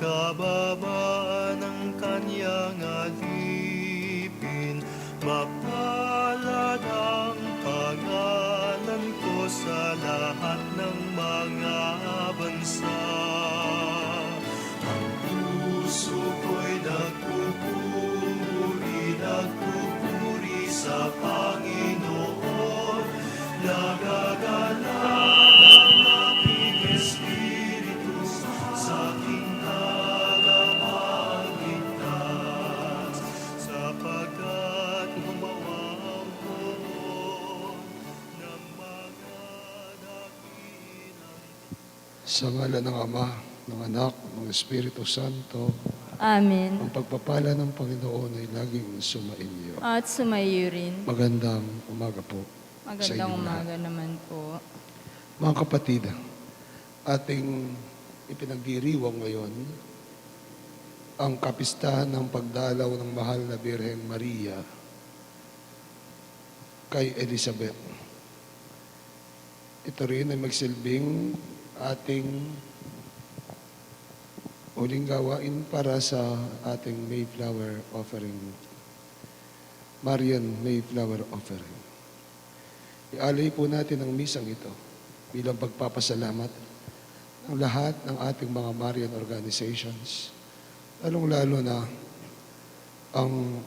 kababaan ng kanyang alipin. Mapalad ang pangalan ko sa lahat ng mga bansa. Ang puso ko'y nagpupuri sa Panginoon. Nagagalak ang aking espiritu sa aking kalamang ligtas, sapagkat gumawa ko ng mga dakilang. Sa ngalan ng Ama, ng Anak, ng Espiritu Santo, Amen. ang pagpapala ng Panginoon ay laging sumainyo. At sumayo rin. Magandang umaga po sa Magandang inyong lahat. umaga naman po. Mga kapatid, ating ipinagdiriwang ngayon ang kapistahan ng pagdalaw ng mahal na Birheng Maria kay Elizabeth. Ito rin ay magsilbing ating huling gawain para sa ating Mayflower Offering, Marian Mayflower Offering. Ialay po natin ang misang ito bilang pagpapasalamat ng lahat ng ating mga Marian organizations, lalong-lalo na ang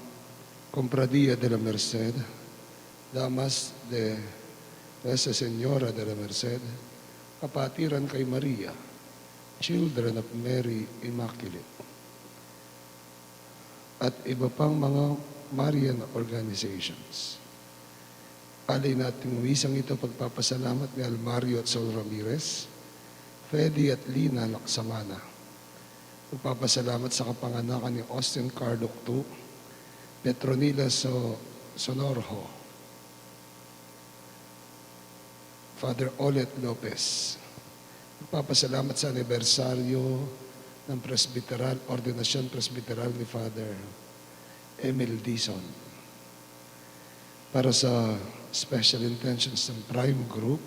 Compradía de la Merced, Damas de Nuestra Señora de la Merced, Kapatiran kay Maria, Children of Mary Immaculate, at iba pang mga Marian organizations. Alay natin wisang ito pagpapasalamat ni Almario at Sol Ramirez, Fedi at Lina Laksamana. Pagpapasalamat sa kapanganakan ni Austin Cardoc II, Petronila Sonorho, Father Olet Lopez. Pagpapasalamat sa anibersaryo ng Ordinasyon Presbiteral ni Father Emil Dizon. Para sa special intentions ng Prime Group,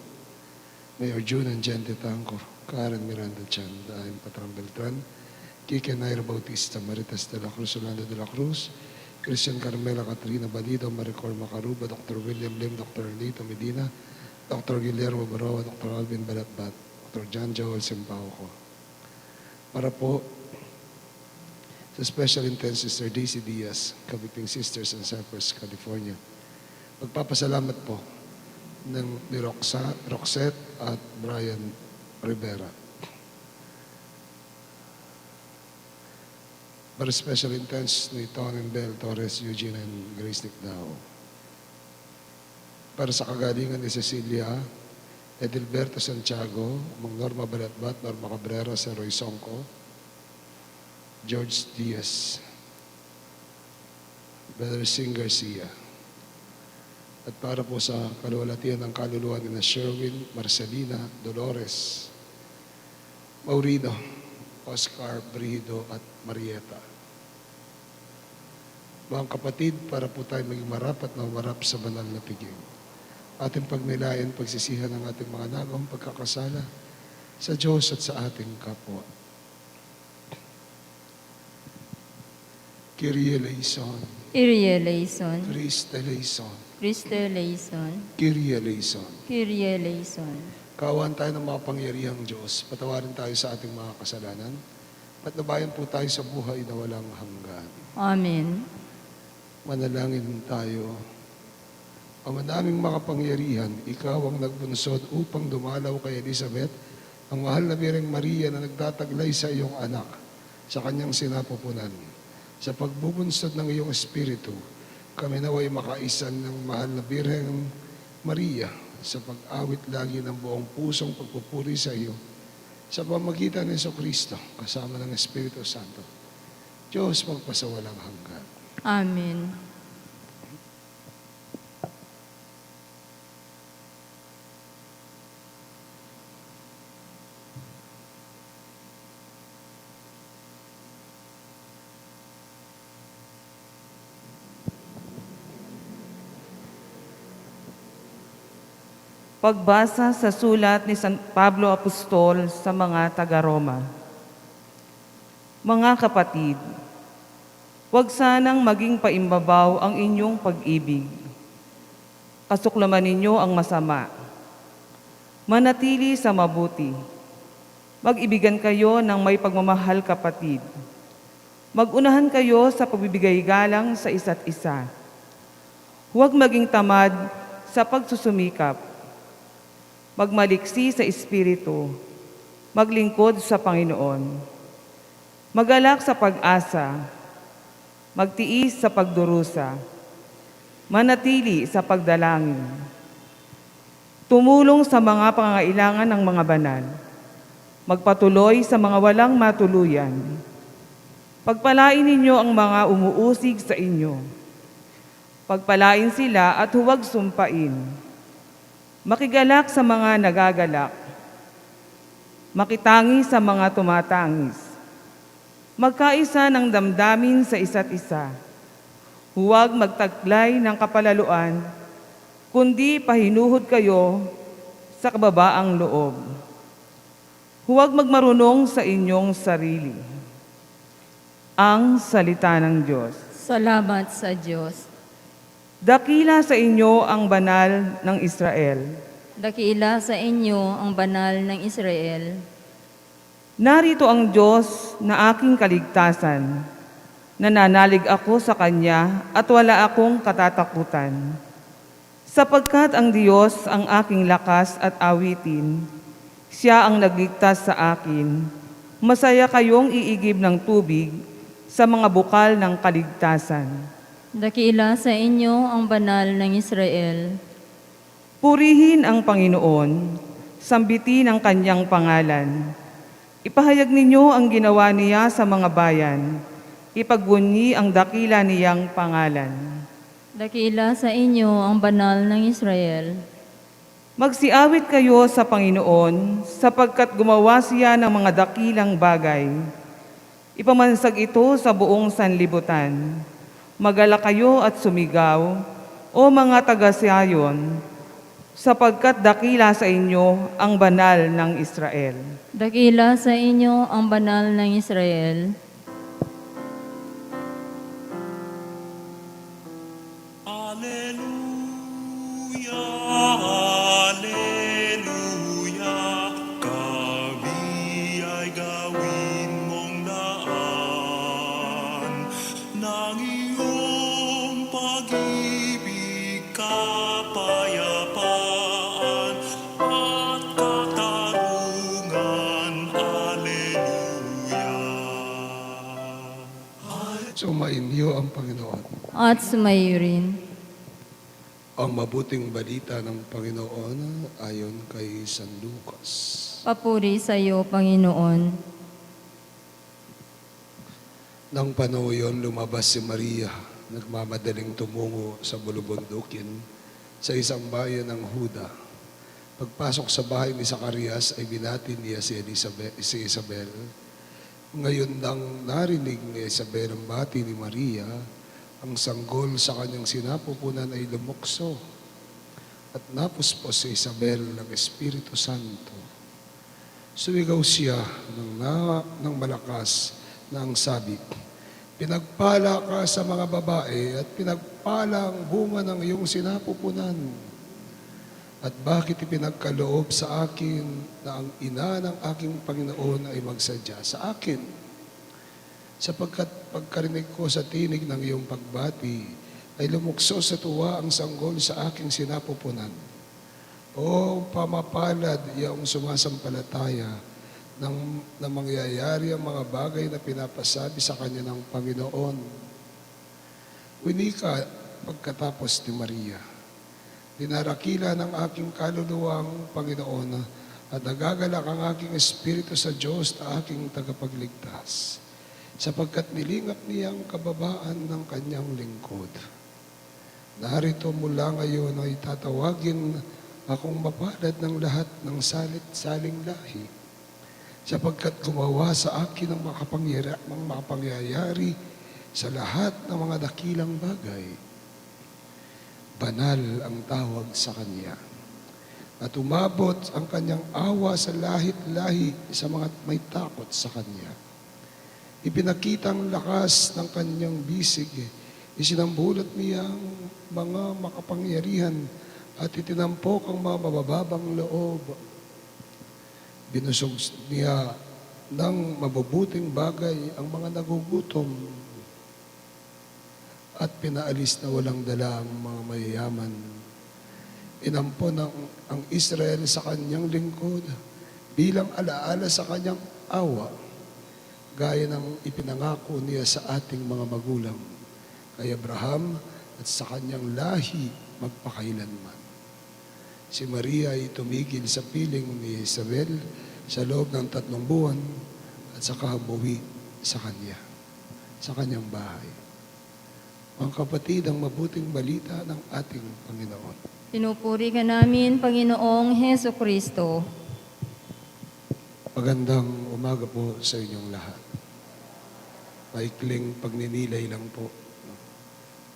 Mayor June and Jen Tangco, Karen Miranda Chan, Daim Patram Beltran, Kike Naira Bautista, Marites de la Cruz, Orlando de la Cruz, Christian Carmela Catrina Balido, Maricor Macaruba, Dr. William Lim, Dr. Lito Medina, Dr. Guillermo Baroa, Dr. Alvin Balatbat, Dr. John Joel Simpauco. Para po sa Special Intense Sister Daisy Diaz, Kabiting Sisters in Cypress, California. Magpapasalamat po ni Roxette at Brian Rivera. Para Special Intense ni Tonin Bell Torres, Eugene and Grace Nicdao. Para sa kagalingan ni Cecilia Edilberto Santiago, Mang Norma Balatbat, Norma Cabrera, Sir Roy Songco, George Diaz, Brother Sing Garcia. At para po sa kaluwalhatian ng kaluluwa ni Sherwin, Marcelina, Dolores, Maurino, Oscar, Brido at Marieta. Mga kapatid, para po tayo maging marapat na umarap sa banal na piging. Ating pagnilayan, pagsisihan ng ating mga nagawang pagkakasala sa Diyos at sa ating kapwa. Kyrie eleison. Kyrie eleison. Christe eleison. Christe eleison. Kyrie eleison. Kyrie eleison. Kaawaan tayo ng makapangyarihang Diyos. Patawarin tayo sa ating mga kasalanan. Patnubayan po tayo sa buhay na walang hanggan. Amen. Manalangin tayo. Ama naming makapangyarihan, ikaw ang nagbunsod upang dumalaw kay Elizabeth, ang mahal na Birheng Maria na nagtataglay sa iyong anak, sa kanyang sinapupunan. Sa pagbubunsod ng iyong Espiritu, kami naway makaisan ng mahal na Birheng Maria sa pag-awit lagi ng buong pusong pagpupuri sa iyo, sa pamagitan ng Jesucristo, kasama ng Espiritu Santo. Diyos magpasawalang hanggan. Amen. Pagbasa sa sulat ni San Pablo Apostol sa mga taga-Roma. Mga kapatid, huwag sanang maging paimbabaw ang inyong pag-ibig. Kasuklaman ninyo ang masama. Manatili sa mabuti. Mag-ibigan kayo ng may pagmamahal, kapatid. Mag-unahan kayo sa pagbibigay galang sa isa't isa. Huwag maging tamad sa pagsusumikap. Magmaliksi sa espiritu. Maglingkod sa Panginoon. Magalak sa pag-asa, magtiis sa pagdurusa, manatili sa pagdalangin, tumulong sa mga pangangailangan ng mga banal, magpatuloy sa mga walang matuluyan, pagpalain ninyo ang mga umuusig sa inyo, pagpalain sila at huwag sumpain, makigalak sa mga nagagalak, makitangi sa mga tumatangis, magkaisa ng damdamin sa isa't isa. Huwag magtaglay ng kapalaluan, kundi pahinuhod kayo sa kababaang loob. Huwag magmarunong sa inyong sarili. Ang salita ng Diyos. Salamat sa Diyos. Dakila sa inyo ang banal ng Israel. Dakila sa inyo ang banal ng Israel. Narito ang Diyos na aking kaligtasan. Nananalig ako sa Kanya at wala akong katatakutan. Sapagkat ang Diyos ang aking lakas at awitin, Siya ang nagligtas sa akin. Masaya kayong iigib ng tubig sa mga bukal ng kaligtasan. Dakila sa inyo ang banal ng Israel. Purihin ang Panginoon, sambitin ang Kanyang pangalan. Ipahayag ninyo ang ginawa niya sa mga bayan. Ipagbunyi ang dakila niyang pangalan. Dakila sa inyo ang banal ng Israel. Magsiawit kayo sa Panginoon, sapagkat gumawa siya ng mga dakilang bagay. Ipamansag ito sa buong sanlibutan. Magala kayo at sumigaw, o mga taga-Siyon, sapagkat dakila sa inyo ang banal ng Israel. Dakila sa inyo ang banal ng Israel. Alleluia, alleluia, kami ay gawin mong daan ng iyong pag-ibig, kapayapaan at katarungan. Alleluia. Sumainyo ang Panginoon. At sumayo rin. Ang mabuting balita ng Panginoon ayon kay San Lucas. Papuri sa iyo, Panginoon. Nang panahon yon, lumabas si Maria, nagmamadaling tumungo sa bulubundukin sa isang bayan ng Huda. Pagpasok sa bahay ni Zacarias ay binati niya si Isabel. Ngayon nang narinig ni Isabel ang bati ni Maria, ang sanggol sa kanyang sinapupunan ay lumukso at napuspos si Isabel ng Espiritu Santo. Sumigaw siya ng malakas na ang sabi, "Pinagpala ka sa mga babae at pinagpala ang bunga ng iyong sinapupunan. At bakit ipinagkaloob sa akin na ang ina ng aking Panginoon ay magsadya sa akin? Sapagkat pagkarinig ko sa tinig ng iyong pagbati, ay lumukso sa tuwa ang sanggol sa aking sinapupunan. O pamapalad iyong sumasampalataya na mangyayari ang mga bagay na pinapasabi sa kanya ng Panginoon." Winika pagkatapos ni Maria, "Dinarakila ng aking kaluluwang Panginoon at nagagalak ang aking espiritu sa Diyos na aking tagapagligtas, sapagkat nilingap niya ang kababaan ng kanyang lingkod. Narito mula ngayon ay tatawagin akong mapalad ng lahat ng salit-saling lahi, sapagkat gumawa sa akin ng makapangyayari sa lahat ng mga dakilang bagay. Banal ang tawag sa kanya, at umabot ang kanyang awa sa lahit-lahi sa mga may takot sa kanya. Ipinakita ang lakas ng kanyang bisig. Isinambulat niya ang mga makapangyarihan at itinampok ang mga mabababang loob. Binusog niya ng mabubuting bagay ang mga nagugutom at pinaalis na walang dala ang mga mayayaman. Inampon ang Israel sa kanyang lingkod bilang alaala sa kanyang awa, gaya ng ipinangako niya sa ating mga magulang, kay Abraham at sa kanyang lahi magpakailanman. Si Maria ay tumigil sa piling ni Isabel sa loob ng 3 buwan at saka buwi sa kanyang bahay. Mga kapatid, ang mabuting balita ng ating Panginoon. Pinupuri ka namin, Panginoong Heso Kristo. Magandang umaga po sa inyong lahat. Maikling pagninilay lang po.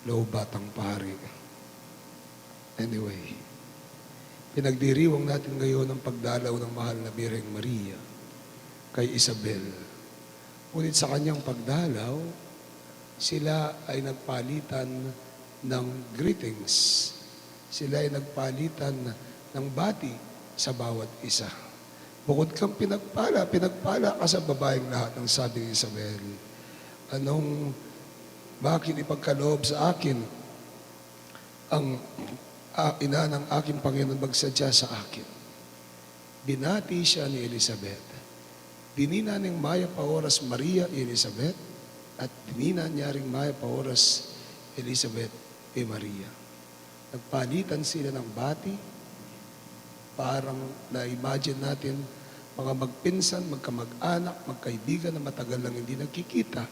Low batang pari. Anyway, pinagdiriwang natin ngayon ang pagdalaw ng mahal na Birheng Maria kay Isabel. Ngunit sa kanyang pagdalaw, sila ay nagpalitan ng greetings. Sila ay nagpalitan ng bati sa bawat isa. Bukod kang pinagpala ka sa babaeng lahat, ang sabi ni Isabel. Bakit ipagkaloob sa akin ang ina ng aking Panginoon magsadya sa akin? Binati siya ni Elizabeth. Dinina ng Maya pa oras Maria Elizabeth at dinina niya rin Maya pa oras Elizabeth e Maria. Nagpalitan sila ng bati. Parang na-imagine natin mga magpinsan, magkamag-anak, magkaibigan na matagal lang hindi nagkikita.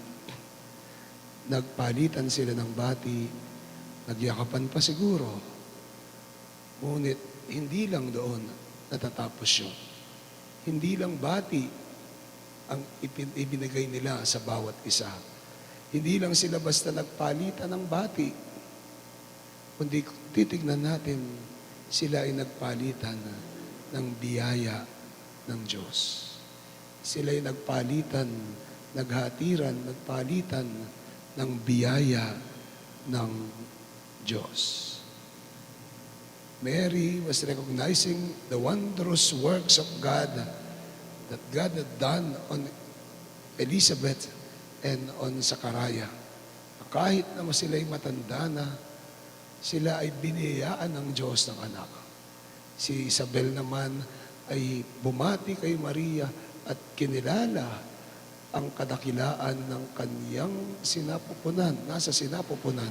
Nagpalitan sila ng bati, nagyakapan pa siguro. Ngunit hindi lang doon natatapos yun. Hindi lang bati ang ibinigay nila sa bawat isa. Hindi lang sila basta nagpalitan ng bati, kundi titignan natin, sila ay nagpalitan ng biyaya ng Diyos. Sila ay nagpalitan, nagpalitan ng biyaya ng Diyos. Mary was recognizing the wondrous works of God that God had done on Elizabeth and on Zachariah. Kahit naman sila ay matanda na, sila ay biniyayaan ng Diyos ng anak. Si Isabel naman ay bumati kay Maria at kinilala ang kadakilaan ng kaniyang sinapupunan, nasa sinapupunan,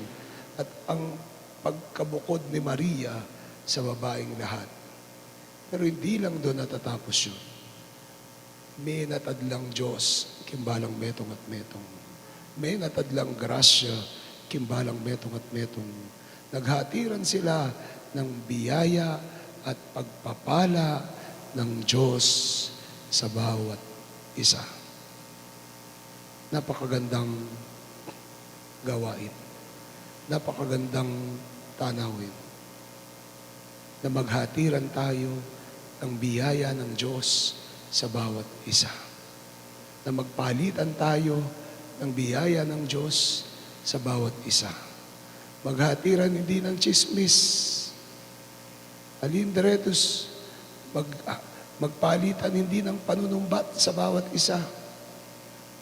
at ang pagkabukod ni Maria sa babaeng lahat. Pero hindi lang doon natatapos yun. May natadlang Diyos, kimbalang metong at metong. May natadlang grasya, kimbalang metong at metong. Naghatiran sila ng biyaya at pagpapala ng Diyos sa bawat isa. Napakagandang gawain. Napakagandang tanawin. Na maghatiran tayo ng biyaya ng Diyos sa bawat isa. Na magpalitan tayo ng biyaya ng Diyos sa bawat isa. Maghatiran hindi ng chismis. Alinderetos, magpalitan hindi ng panunumbat sa bawat isa.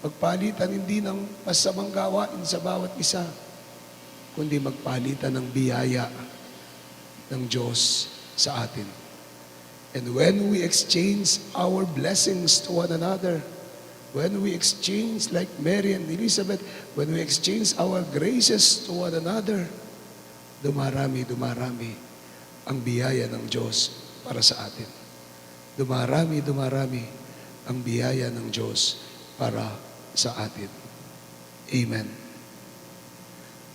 Magpalitan hindi ng masamang gawain sa bawat isa, kundi magpalitan ng biyaya ng Diyos sa atin. And when we exchange our blessings to one another, when we exchange like Mary and Elizabeth, when we exchange our graces to one another, dumarami ang biyaya ng Diyos para sa atin. Dumarami ang biyaya ng Diyos para sa atin. Amen.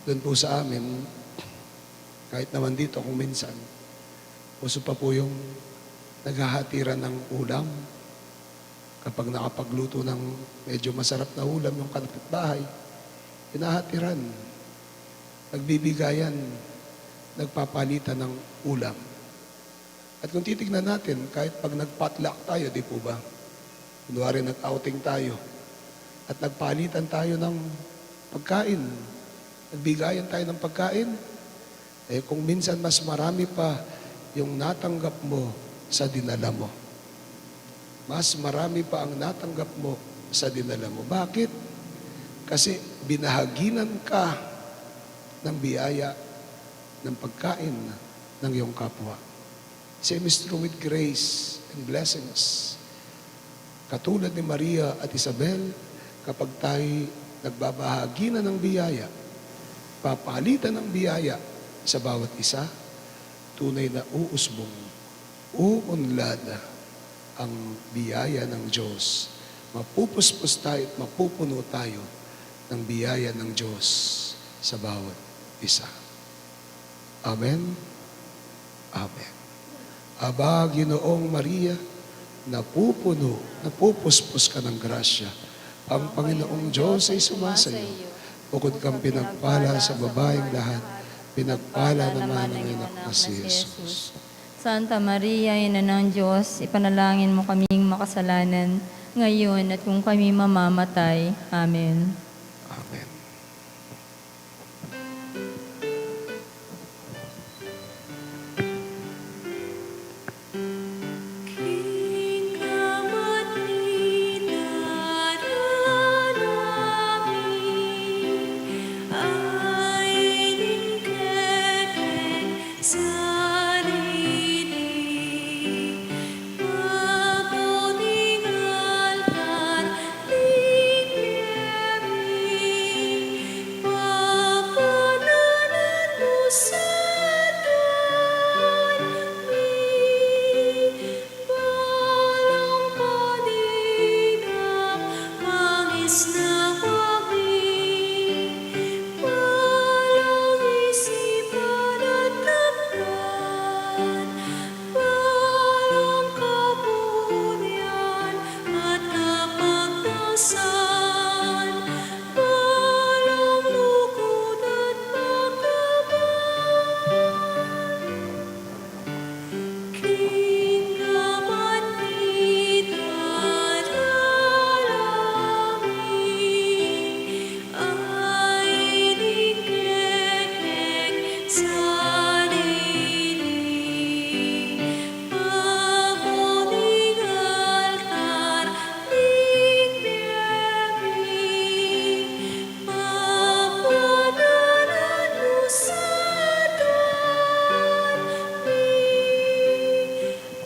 Doon po sa amin, kahit naman dito kung minsan, uso pa po yung naghahatiran ng ulam. Kapag nakapagluto ng medyo masarap na ulam yung kapitbahay, hinahatiran, nagbibigayan, nagpapalitan ng ulam. At kung titignan natin, kahit pag nagpatlock tayo, di po ba? Kunwari nag-outing tayo, at nagpalitan tayo ng pagkain. Nagbigayan tayo ng pagkain. Eh kung minsan mas marami pa yung natanggap mo sa dinala mo. Mas marami pa ang natanggap mo sa dinala mo. Bakit? Kasi binahaginan ka ng biyaya ng pagkain ng iyong kapwa. Same is true with grace and blessings. Katulad ni Maria at Isabel, kapag tayo nagbabahagi na ng biyaya, papalitan ng biyaya sa bawat isa, tunay na uusbong, uunlad ang biyaya ng Diyos. Mapupuspos tayo at mapupuno tayo ng biyaya ng Diyos sa bawat isa. Amen? Amen. Aba, Ginoong Maria, napupuspos ka ng grasya. Ang Panginoong Diyos ay sumasayo. Bukod kang pinagpala sa babaeng lahat, pinagpala naman ang anak na si Jesus. Santa Maria, Ina ng Diyos, ipanalangin mo kaming makasalanan, ngayon at kung kami mamamatay. Amen. Amen.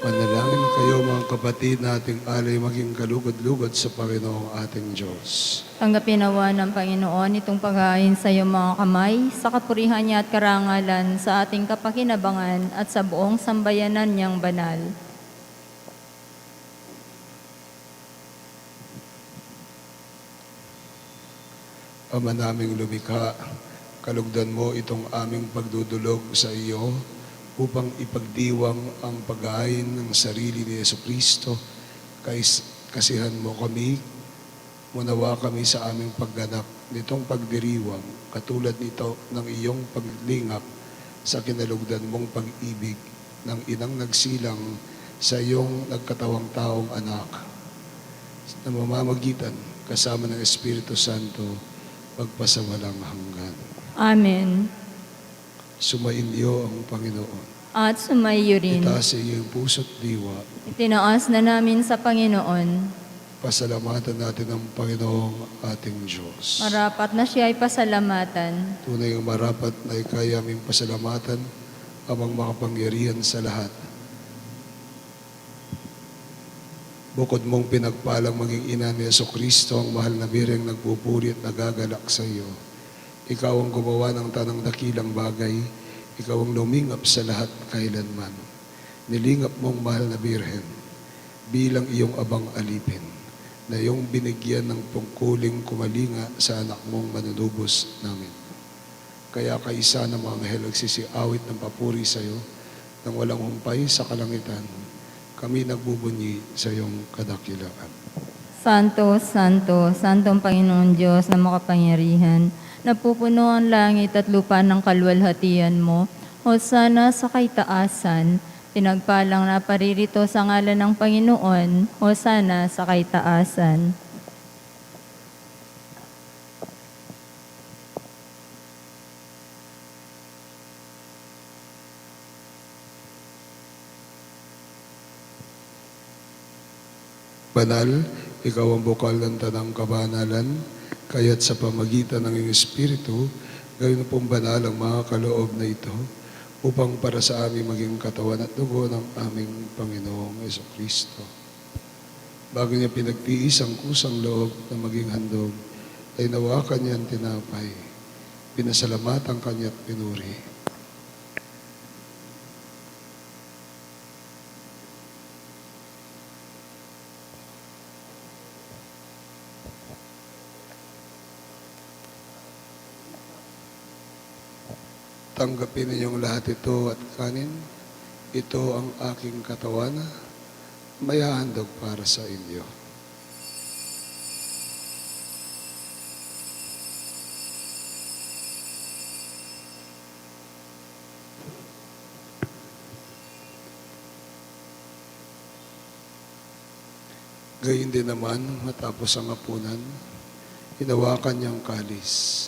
Manalangin kayo mga kapatid nating alay maging kalugod-lugod sa Panginoong ating Diyos. Tanggapin nawa ng Panginoon itong paghain sa iyong mga kamay, sa kapurihan niya at karangalan, sa ating kapakinabangan at sa buong sambayanan niyang banal. Ama naming lumikha, kalugdan mo itong aming pagdudulog sa iyo upang ipagdiwang ang paghain ng sarili ni Jesucristo. Kasihan mo kami, munawa kami sa aming pagganap nitong pagdiriwang, katulad nito ng iyong paglingap sa kinalugdan mong pag-ibig ng inang nagsilang sa iyong nagkatawang taong anak, na mamamagitan kasama ng Espiritu Santo magpasawalang hanggan. Amen. Sumainyo ang Panginoon. At sumaiyo rin. Itaas sa iyong puso't diwa. Itinaas na namin sa Panginoon. Pasalamatan natin ang Panginoong ating Diyos. Marapat na siya ay pasalamatan. Tunay ang marapat na ikaya aming pasalamatan, amang makapangyarihan sa lahat. Bukod mong pinagpalang maging ina ni Jesucristo, ang mahal na bireng nagpupuri at nagagalak sa iyo. Ikaw ang gumawa ng tanang dakilang bagay. Ikaw ang lumingap sa lahat kailanman. Nilingap mong mahal na birhen bilang iyong abang alipin, na iyong binigyan ng tungkuling kumalinga sa anak mong manunubos namin. Kaya kaisa ng mga anghel nagsisiawit ng papuri sa iyo, nang walang humpay sa kalangitan, kami nagbubunyi sa iyong kadakilaan. Santo, Santo, Santong Panginoon Diyos na makapangyarihan, napupuno ang langit at lupa ng kalwalhatian mo. Hosana sa kaitaasan, pinagpalang na paririto sa ngalan ng Panginoon. Hosana sa kaitaasan. banal, ikaw ang bukal ng tanang kabanalan, kaya't sa pamagitan ng iyong Espiritu, gawin mo pong banal ang mga kaloob na ito, upang para sa amin maging katawan at dugo ng aming Panginoong Jesucristo. Bago niya pinagtiis ang kusang loob na maging handog, ay nawakan niya ang tinapay, pinasalamatan kanya at pinuri. Tanggapin ninyong lahat ito at kanin. Ito ang aking katawan, may hahandog para sa inyo. Gayun din naman, matapos ang hapunan, hinawakan niyang kalis.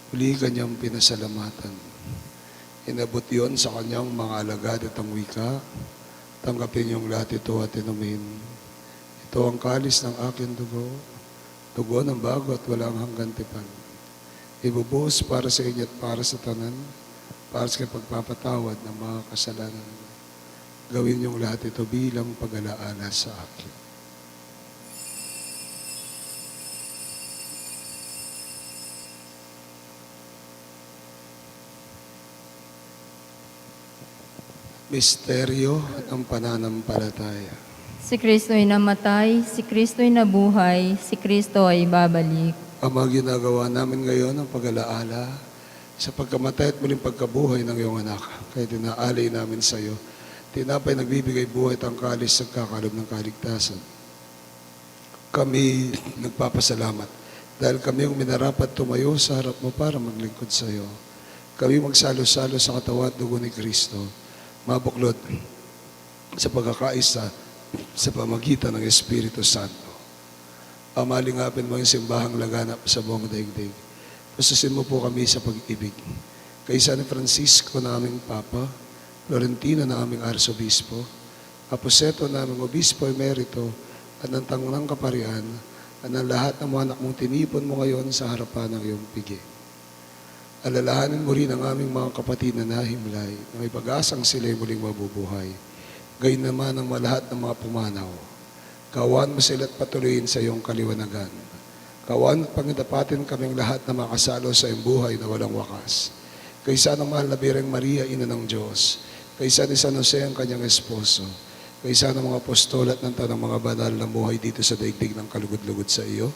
Muli kanyang pinasalamatan. Inabot yon sa kanyang mga alagad at ang wika. Tanggapin niyong lahat ito at inumin. Ito ang kalis ng aking dugo, dugo ng bago at walang hanggan tipan. Ibubuhos para sa inyo at para sa tanan, para sa pagpapatawad ng mga kasalanan. Gawin niyong lahat ito bilang pag-alaala sa akin. Misteryo ng pananampalataya. Si Kristo'y namatay, si Kristo'y nabuhay, si Kristo ay babalik. Ama, ginagawa namin ngayon ang pag-alaala sa pagkamatay at muling pagkabuhay ng iyong anak. Kaya tinaalay namin sa iyo, tinapay nagbibigay buhay at ang kalis nagkakalob ng kaligtasan. Kami nagpapasalamat dahil kami yung minarapat tumayo sa harap mo para maglingkod sa iyo. Kami magsalo-salo sa katawan at dugo ni Kristo, mabuklod sa pagkakaisa sa pamagitan ng Espiritu Santo. Amalingapin mo yung simbahang laganap sa buong daigdig. Pasasin mo po kami sa pag-ibig. Kay San Francisco na aming Papa, Florentino na aming Arsobispo, Aposeto na aming Obispo Emerito, at ng Tangunang Kaparian, at ng lahat ng mga anak mong tinipon mo ngayon sa harapan ng iyong pigi. Alalahanin mo rin ang aming mga kapatid na nahimlay na may pag-asang sila'y muling mabubuhay. Gayon naman ang malahat ng mga pumanaw. Kawan mo sila at patuloyin sa iyong kaliwanagan. Kawan at pangidapatin kaming lahat na makasalo sa iyong buhay na walang wakas. Kaysa ng mahal na Birheng Maria, Ina ng Diyos. Kaysa ni San Jose ang kanyang esposo. Kaysa ng mga apostol at ng tanang mga banal na buhay dito sa daigdig ng kalugod-lugod sa iyo.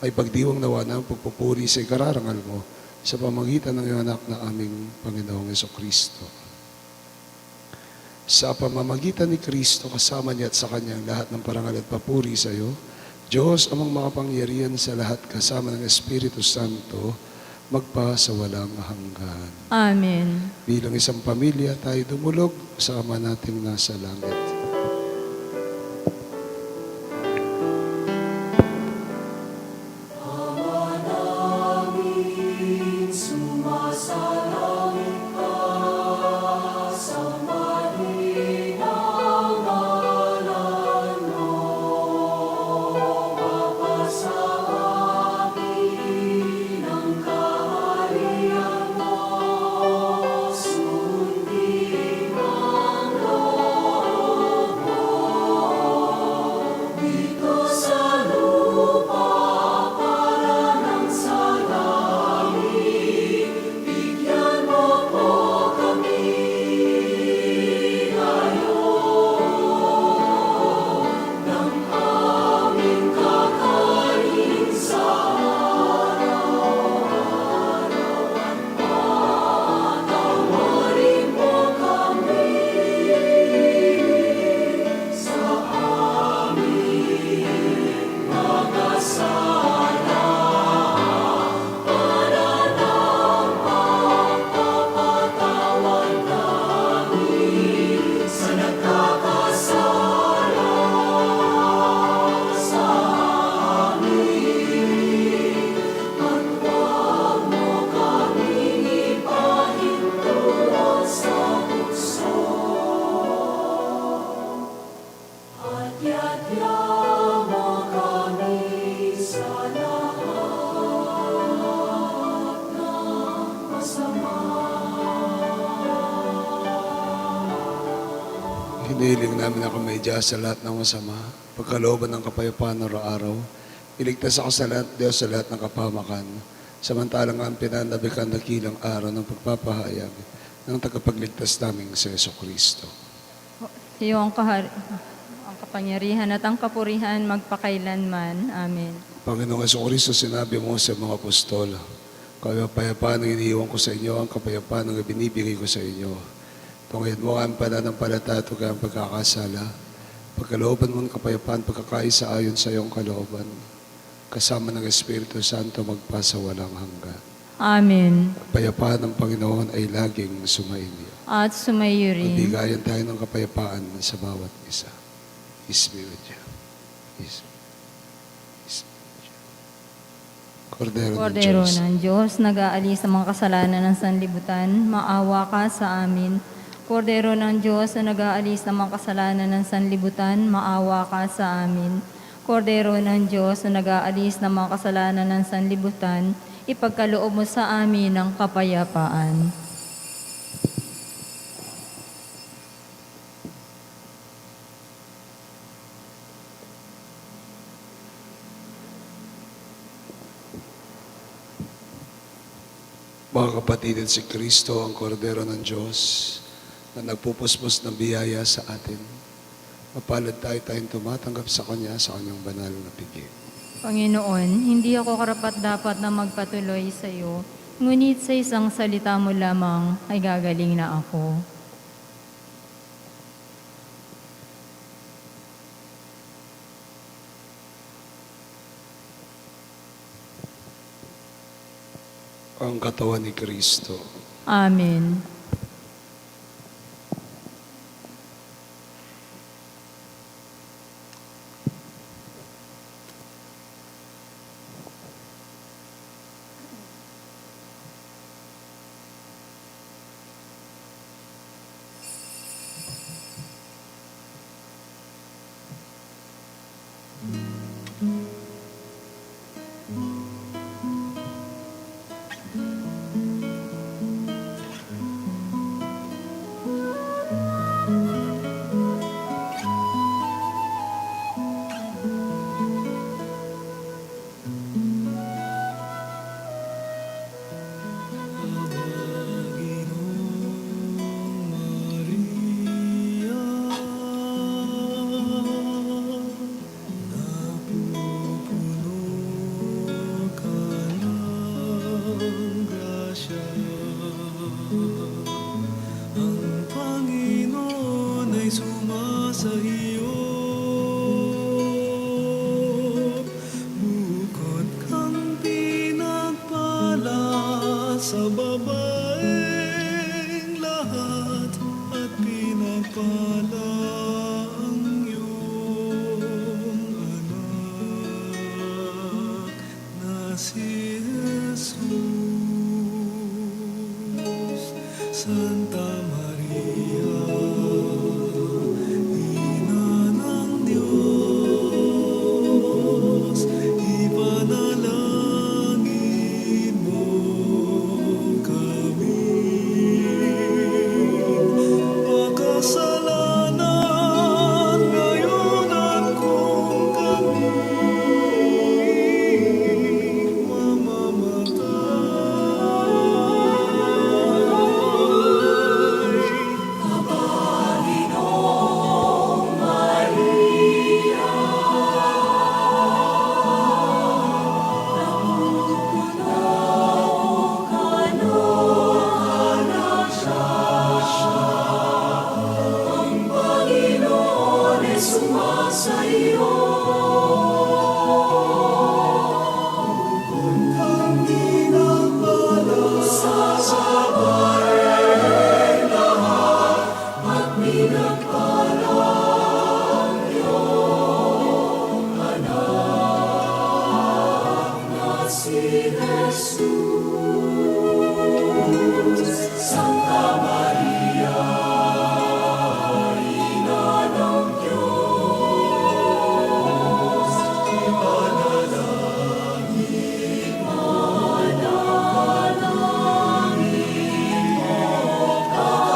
May pagdiwang nawa ng pagpupuri sa ikararangal mo sa pamagitan ng iyong anak na aming Panginoong Jesucristo. Sa pamamagitan ni Kristo, kasama niya at sa kanyang lahat ng parangal at papuri sa iyo, Diyos amang makapangyarihan sa lahat kasama ng Espiritu Santo, magpa sa walang hanggan. Amen. Bilang isang pamilya, tayo dumulog sa Ama nating nasa langit. namin ako medyas sa lahat ng masama, pagkalooban ng kapayapaan araw-araw. Iligtas ako sa lahat, Diyos, sa lahat ng kapamakan. Samantalang ang pinanabikan na kilang araw ng pagpapahayag ng tagapagligtas naming sa Yeso Kristo. Sa iyo ang kapangyarihan at ang kapurihan magpakailanman. Amen. Panginoong Yeso Kristo, sinabi mo sa mga apostol, kapayapaan ang iniiwan ko sa inyo, ang kapayapaan ang binibigay ko sa inyo. Tungayin mo ang pananampalataya at ang pagkakasala. Pagkalooban mo ng kapayapaan, pagkakaisa ayon sa iyong kalooban. Kasama ng Espiritu Santo magpasa walang hanggan. Amen. Kapayapaan ng Panginoon ay laging sumainyo. At sumayo rin. Magbigayan tayo ng kapayapaan sa bawat isa. Peace be with you. Peace. Peace be with you. Kordero ng Kordero Diyos. ng Diyos, nag-aalis sa mga kasalanan ng sanlibutan, maawa ka sa amin. Kordero ng Diyos na nag-aalis sa mga kasalanan ng sanlibutan, maawa ka sa amin. Kordero ng Diyos na nag-aalis ng mga kasalanan ng sanlibutan, ipagkaloob mo sa amin ang kapayapaan. Mga kapatid, si Kristo ang kordero ng Diyos na nagpupuspos ng biyaya sa atin. Mapalad tayong tumatanggap sa Kanya sa Kanyang banal na piging. Panginoon, hindi ako karapat-dapat na magpatuloy sa iyo, ngunit sa isang salita mo lamang ay gagaling na ako. Ang katawan ni Kristo. Amen.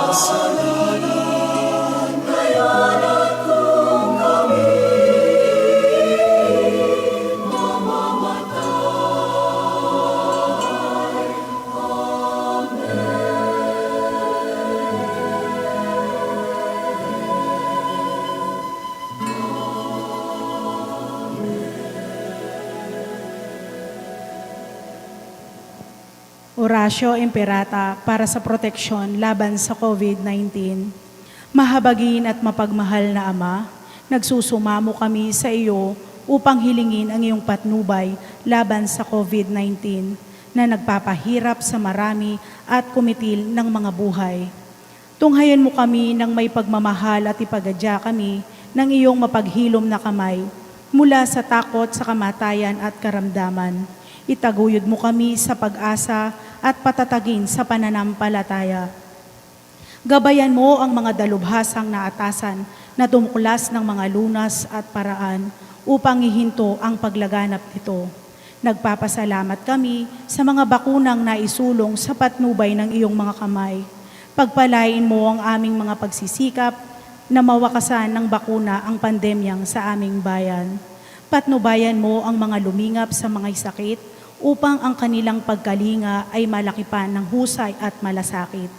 Kasalanan ngayon at Horacio Imperata para sa proteksyon laban sa COVID-19. Mahabagin at mapagmahal na Ama, nagsusumamo kami sa iyo upang hilingin ang iyong patnubay laban sa COVID-19 na nagpapahirap sa marami at kumitil ng mga buhay. Tunghayan mo kami ng may pagmamahal at ipagadya kami ng iyong mapaghilom na kamay mula sa takot sa kamatayan at karamdaman. Itaguyod mo kami sa pag-asa at patatagin sa pananampalataya. Gabayan mo ang mga dalubhasang naatasan na tumuklas ng mga lunas at paraan upang ihinto ang paglaganap nito. Nagpapasalamat kami sa mga bakunang naisulong sa patnubay ng iyong mga kamay. Pagpalain mo ang aming mga pagsisikap na mawakasan ng bakuna ang pandemyang sa aming bayan. Patnubayan mo ang mga lumingap sa mga sakit upang ang kanilang pagkalinga ay malaki pa ng husay at malasakit.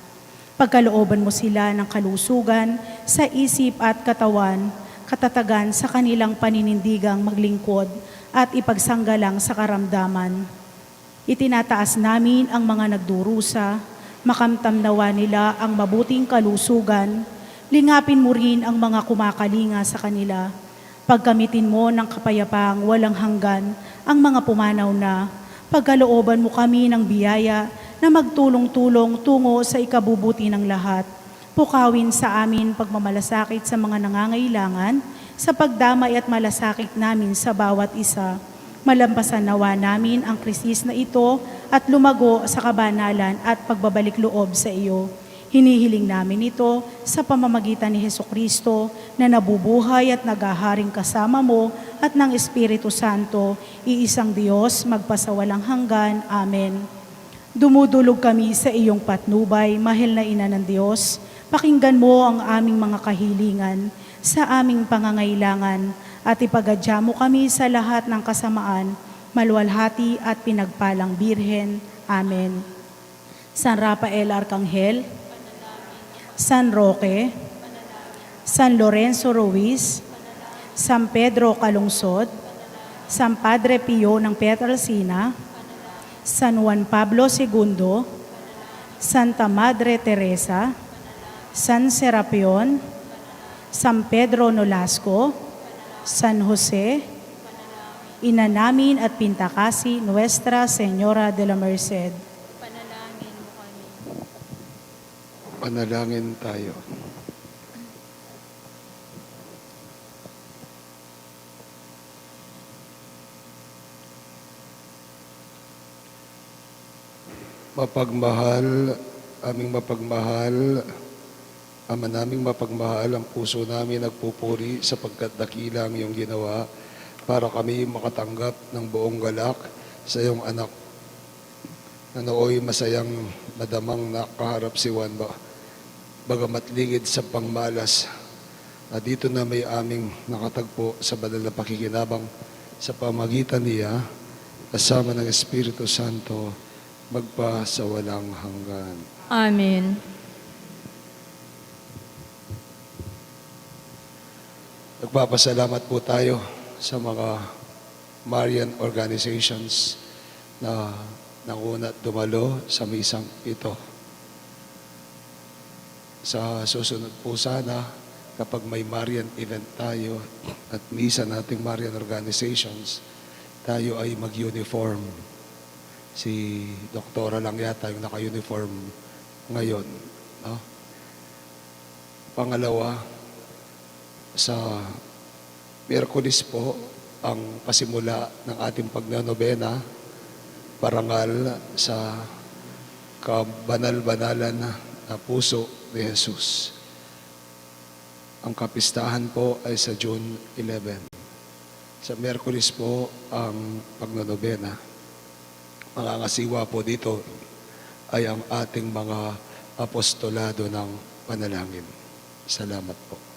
Pagkalooban mo sila ng kalusugan sa isip at katawan, katatagan sa kanilang paninindigang maglingkod at ipagsanggalang sa karamdaman. Itinataas namin ang mga nagdurusa, makamtam nawa nila ang mabuting kalusugan, lingapin mo rin ang mga kumakalinga sa kanila. Pagkamitin mo ng kapayapaang walang hanggan ang mga pumanaw na, pagkalooban mo kami ng biyaya na magtulong-tulong tungo sa ikabubuti ng lahat. Pukawin sa amin pagmamalasakit sa mga nangangailangan, sa pagdamay at malasakit namin sa bawat isa. Malampasan nawa namin ang krisis na ito at lumago sa kabanalan at pagbabalik loob sa iyo. Hinihiling namin ito sa pamamagitan ni Hesukristo na nabubuhay at naghaharing kasama mo at ng Espiritu Santo, iisang Diyos, magpasawalang hanggan. Amen. Dumudulog kami sa iyong patnubay, mahal na Ina ng Diyos. Pakinggan mo ang aming mga kahilingan sa aming pangangailangan at ipagadya mo kami sa lahat ng kasamaan, maluwalhati at pinagpalang Birhen. Amen. San Rafael Arcangel, San Roque, San Lorenzo Ruiz, San Pedro Calungsod, San Padre Pio ng Pietrelcina, San Juan Pablo II, Santa Madre Teresa, San Serapion, San Pedro Nolasco, San Jose, Ina namin at Pintakasi, Nuestra Señora de la Merced. Panalangin tayo. Mapagmahal, aming mapagmahal, Ama naming mapagmahal, ang puso namin nagpupuri sapagkat dakila ang iyong ginawa para kami makatanggap ng buong galak sa iyong anak na nooy masayang madamang nakaharap si Juan bagamat lingid sa pangmalas na dito na may aming nakatagpo sa banal na pakikinabang sa pamagitan niya kasama ng Espiritu Santo magpa sa walang hanggan. Amen. Nagpapasalamat po tayo sa mga Marian organizations na nanguna at dumalo sa misang ito. Sa susunod po sana, kapag may Marian event tayo at misa nating Marian organizations, tayo ay mag-uniform. Si doktora lang yata yung naka-uniform ngayon. No? Pangalawa, sa Miyerkules po ang pasimula ng ating pagnanobena, parangal sa kabanal-banalan na puso ni Jesus. Ang kapistahan po ay sa June 11. Sa Miyerkules po ang pagnanobena. Mangangasiwa po dito ay ang ating mga apostolado ng panalangin. Salamat po.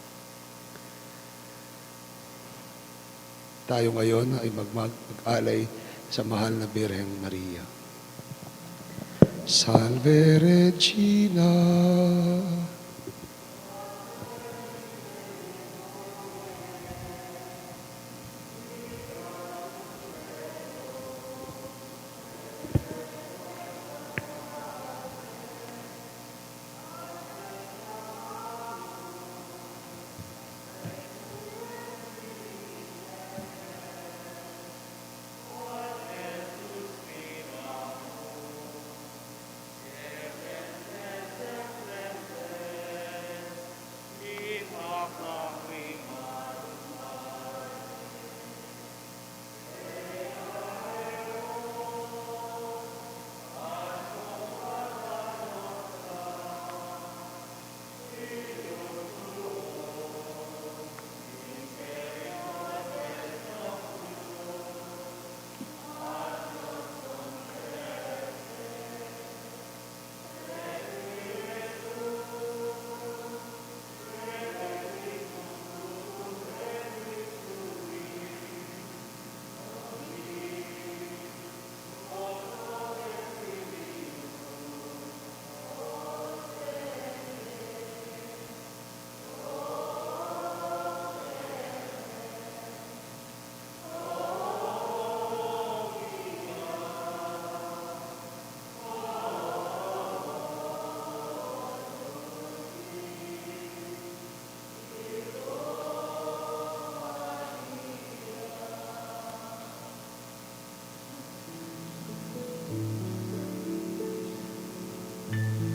Tayo ngayon ay mag-alay sa mahal na Birheng Maria. Salve Regina.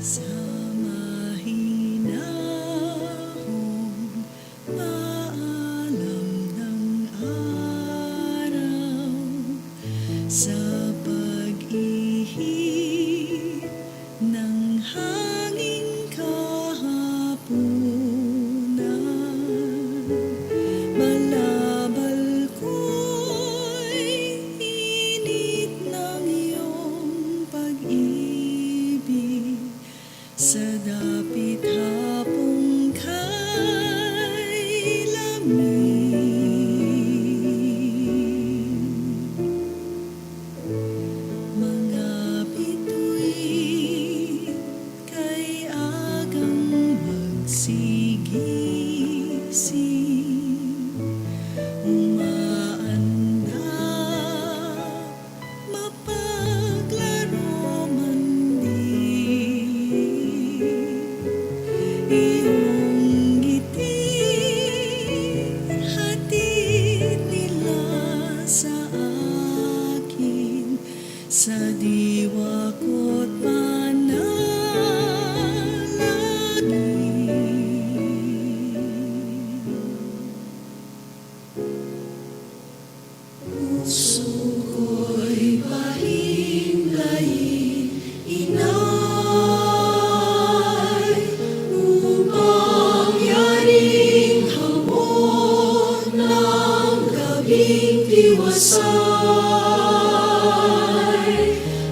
Sa mahinahong paalam ng araw, sa pag-ihip ng hanging kahapunan, balabal ko'y init ng iyong pag-ibig, sa dapit hapong kay lamig. Mga bituin kay agang magsigising, umaanda, mapaglaro man din. Iyong ngiti, hatid nila sa akin, sa diwa ko't panalangin. Puso ko'y pahimlayin, inay, upang yaring hamon ng gabing tiwasay,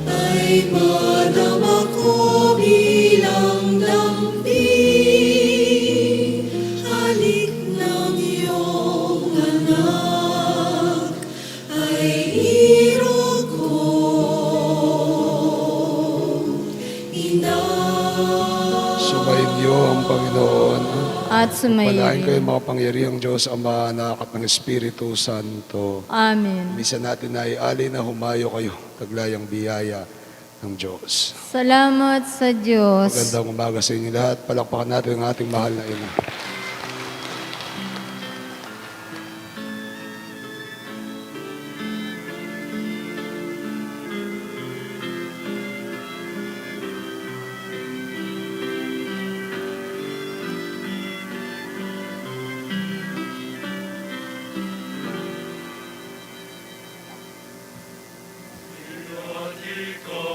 ay madama ko bilang lambing, halik ng iyong anak, ay irog ko, inay. Sumayin niyo ang Panginoon. At Palain sumayin. kayo mga pangyarihang Diyos, Ama, Anak at ng Espiritu Santo. Amen. Misa natin ay alay na humayo kayo, taglayang biyaya ng Diyos. Salamat sa Diyos. Magandang umaga sa inyo lahat. Palakpakan natin ang ating mahal na ina. Ikaw